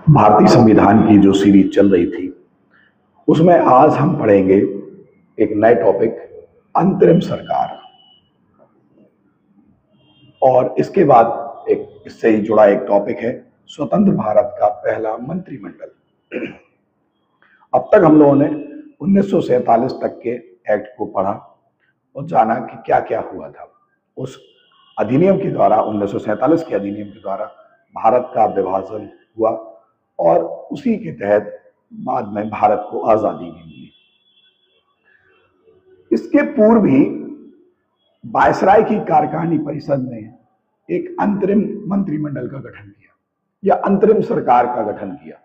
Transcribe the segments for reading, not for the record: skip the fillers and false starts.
भारतीय संविधान की जो सीरीज चल रही थी उसमें आज हम पढ़ेंगे एक नए टॉपिक अंतरिम सरकार। और इसके बाद एक इससे ही जुड़ा एक टॉपिक है स्वतंत्र भारत का पहला मंत्रिमंडल। अब तक हम लोगों ने 1947 तक के एक्ट को पढ़ा और जाना कि क्या क्या हुआ था। उस अधिनियम के द्वारा 1947 के अधिनियम के द्वारा भारत का विभाजन हुआ और उसी के तहत बाद में भारत को आजादी भी मिली। इसके पूर्व ही वायसराय की कार्यकारिणी परिषद ने एक अंतरिम मंत्रिमंडल का गठन किया या अंतरिम सरकार का गठन किया।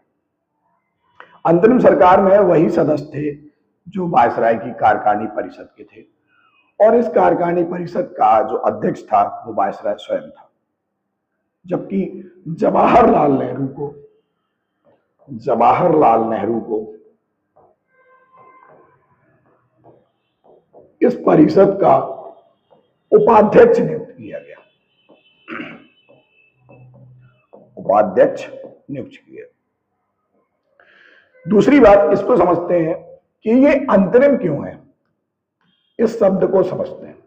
अंतरिम सरकार में वही सदस्य थे जो वायसराय की कार्यकारिणी परिषद के थे और इस कार्यकारिणी परिषद का जो अध्यक्ष था वो वायसराय स्वयं था, जबकि जवाहरलाल नेहरू को इस परिषद का उपाध्यक्ष नियुक्त किया गया। दूसरी बात इसको समझते हैं कि ये अंतरिम क्यों है, इस शब्द को समझते हैं।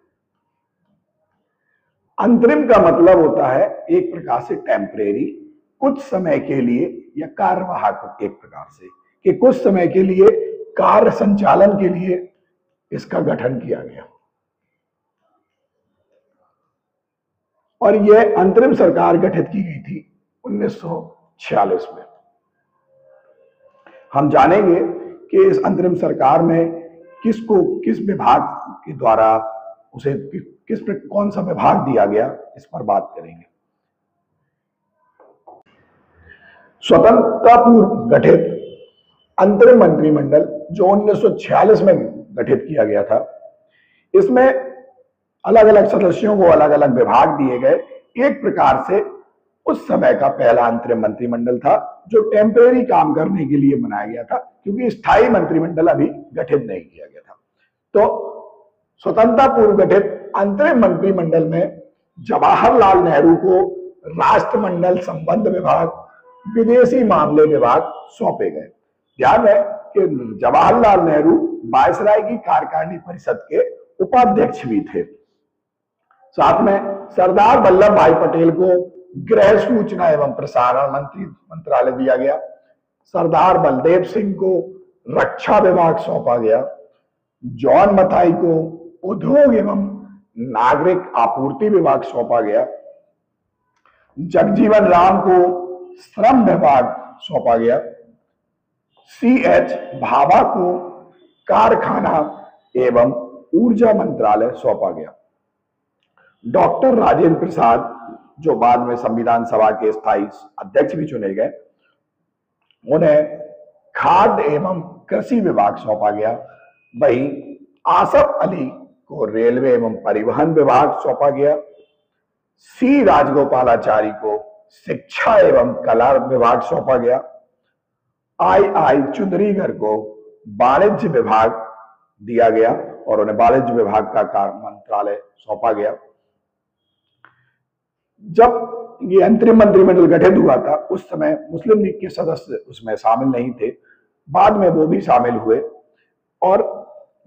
अंतरिम का मतलब होता है एक प्रकार से टेम्परेरी, कुछ समय के लिए, या कार्यवाहक एक प्रकार से कि कुछ समय के लिए कार्य संचालन के लिए इसका गठन किया गया। और यह अंतरिम सरकार गठित की गई थी 1946 में। हम जानेंगे कि इस अंतरिम सरकार में किसको किस विभाग के द्वारा उसे कौन सा विभाग दिया गया, इस पर बात करेंगे। स्वतंत्रता पूर्व गठित अंतरिम मंत्रिमंडल जो 1946 में गठित किया गया था, इसमें अलग अलग सदस्यों को अलग अलग विभाग दिए गए। एक प्रकार से उस समय का पहला अंतरिम मंत्रिमंडल था जो टेम्परेरी काम करने के लिए बनाया गया था, क्योंकि स्थायी मंत्रिमंडल अभी गठित नहीं किया गया था। तो स्वतंत्रता पूर्व गठित अंतरिम मंत्रिमंडल में जवाहरलाल नेहरू को राष्ट्रमंडल संबंध विभाग, विदेशी मामले विभाग सौंपे गए। ध्यान है कि जवाहरलाल नेहरू वायसराय की कार्यकारिणी परिषद के उपाध्यक्ष भी थे। साथ में सरदार वल्लभ भाई पटेल को गृह सूचना एवं प्रसारण मंत्रालय दिया गया। सरदार बलदेव सिंह को रक्षा विभाग सौंपा गया। जॉन मथाई को उद्योग एवं नागरिक आपूर्ति विभाग सौंपा गया। जगजीवन राम को श्रम विभाग सौंपा गया। C.H. भाभा को कारखाना एवं ऊर्जा मंत्रालय सौंपा गया। डॉक्टर राजेंद्र प्रसाद, जो बाद में संविधान सभा के स्थायी अध्यक्ष भी चुने गए, उन्हें खाद्य एवं कृषि विभाग सौंपा गया। वहीं आसफ अली को रेलवे एवं परिवहन विभाग सौंपा गया। सी राजगोपालाचारी को शिक्षा एवं कला विभाग सौंपा गया। आई चुंदरीगर को वाणिज्य विभाग दिया गया और उन्हें वाणिज्य विभाग का कार्य मंत्रालय सौंपा गया। जब ये अंतरिम मंत्रिमंडल गठित हुआ था उस समय मुस्लिम लीग के सदस्य उसमें शामिल नहीं थे, बाद में वो भी शामिल हुए। और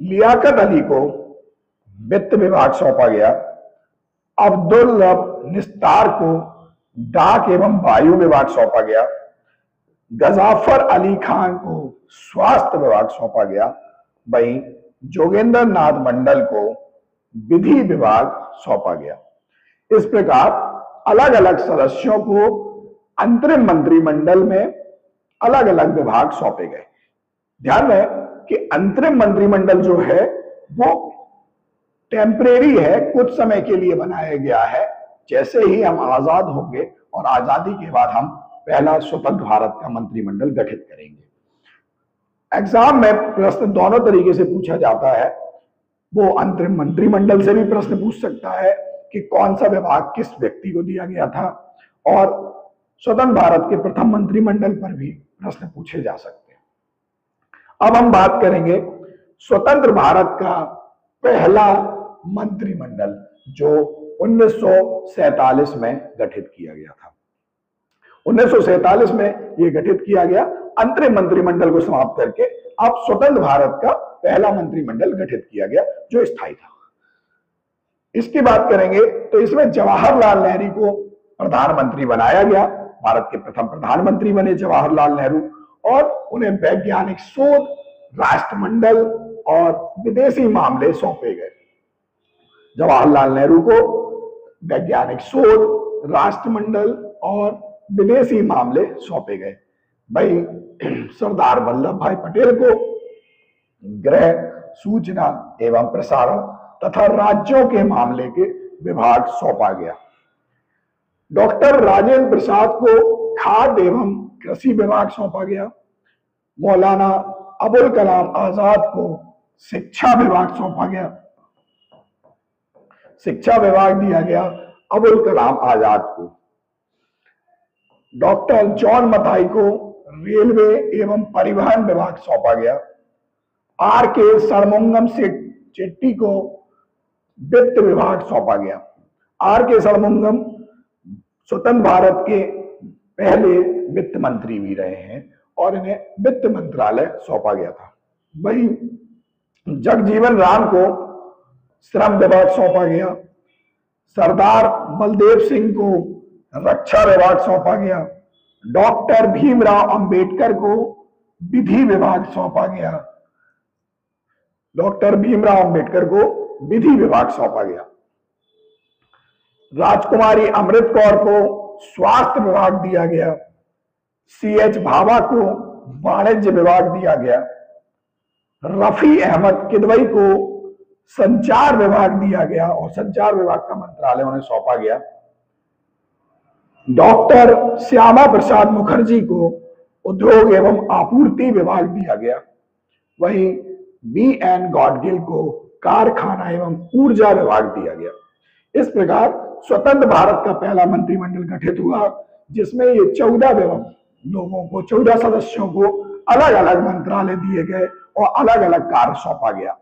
लियाकत अली को वित्त विभाग सौंपा गया। अब्दुल रब निस्तार को डाक एवं वायु विभाग सौंपा गया। गजाफर अली खान को स्वास्थ्य विभाग सौंपा गया। वहीं जोगेंद्र नाथ मंडल को विधि विभाग सौंपा गया। इस प्रकार अलग अलग सदस्यों को अंतरिम मंत्रिमंडल में अलग अलग विभाग सौंपे गए। ध्यान है कि अंतरिम मंत्रिमंडल जो है वो टेम्परेरी है, कुछ समय के लिए बनाया गया है। जैसे ही हम आजाद होंगे और आजादी के बाद हम पहला स्वतंत्र भारत का मंत्रिमंडल गठित करेंगे। एग्जाम में प्रश्न दोनों तरीके से पूछा जाता है। वो अंतरिम मंत्रिमंडल से भी प्रश्न पूछ सकता है कि कौन सा विभाग किस व्यक्ति को दिया गया था, और स्वतंत्र भारत के प्रथम मंत्रिमंडल पर भी प्रश्न पूछे जा सकते हैं। अब हम बात करेंगे स्वतंत्र भारत का पहला मंत्रिमंडल जो 1947 में गठित किया गया था। 1947 में यह गठित किया गया। अंतरिम मंत्रिमंडल को समाप्त करके अब स्वतंत्र भारत का पहला मंत्रिमंडल गठित किया गया जो स्थायी था। इसकी बात करेंगे तो इसमें जवाहरलाल नेहरू को प्रधानमंत्री बनाया गया। भारत के प्रथम प्रधानमंत्री बने जवाहरलाल नेहरू, और उन्हें वैज्ञानिक शोध, राष्ट्रमंडल और विदेशी मामले सौंपे गए। जवाहरलाल नेहरू को वैज्ञानिक शोध, राष्ट्रमंडल और विदेशी मामले सौंपे गए। वही सरदार वल्लभ भाई पटेल को गृह, सूचना एवं प्रसारण तथा राज्यों के मामले के विभाग सौंपा गया। डॉक्टर राजेंद्र प्रसाद को खाद्य एवं कृषि विभाग सौंपा गया। मौलाना अबुल कलाम आजाद को शिक्षा विभाग सौंपा गया। शिक्षा विभाग दिया गया अबुल कलाम आजाद को। डॉक्टर जॉन मथाई को रेलवे एवं परिवहन विभाग सौंपा गया। आर के षणमुगम चेट्टी को वित्त विभाग सौंपा गया। आर के षणमुगम स्वतंत्र भारत के पहले वित्त मंत्री भी रहे हैं और इन्हें वित्त मंत्रालय सौंपा गया था। वही जगजीवन राम को श्रम विभाग सौंपा गया। सरदार बलदेव सिंह को रक्षा विभाग सौंपा गया। डॉक्टर भीमराव अंबेडकर को विधि विभाग सौंपा गया। डॉक्टर भीमराव अंबेडकर को विधि विभाग सौंपा गया। राजकुमारी अमृत कौर को स्वास्थ्य विभाग दिया गया। CH भाभा को वाणिज्य विभाग दिया गया। रफी अहमद किदवई को संचार विभाग दिया गया और संचार विभाग का मंत्रालय उन्हें सौंपा गया। डॉक्टर श्यामा प्रसाद मुखर्जी को उद्योग एवं आपूर्ति विभाग दिया गया। वहीं BN गॉडगिल को कारखाना एवं ऊर्जा विभाग दिया गया। इस प्रकार स्वतंत्र भारत का पहला मंत्रिमंडल गठित हुआ, जिसमें ये 14 सदस्यों को अलग अलग मंत्रालय दिए गए और अलग अलग कार्य सौंपा गया।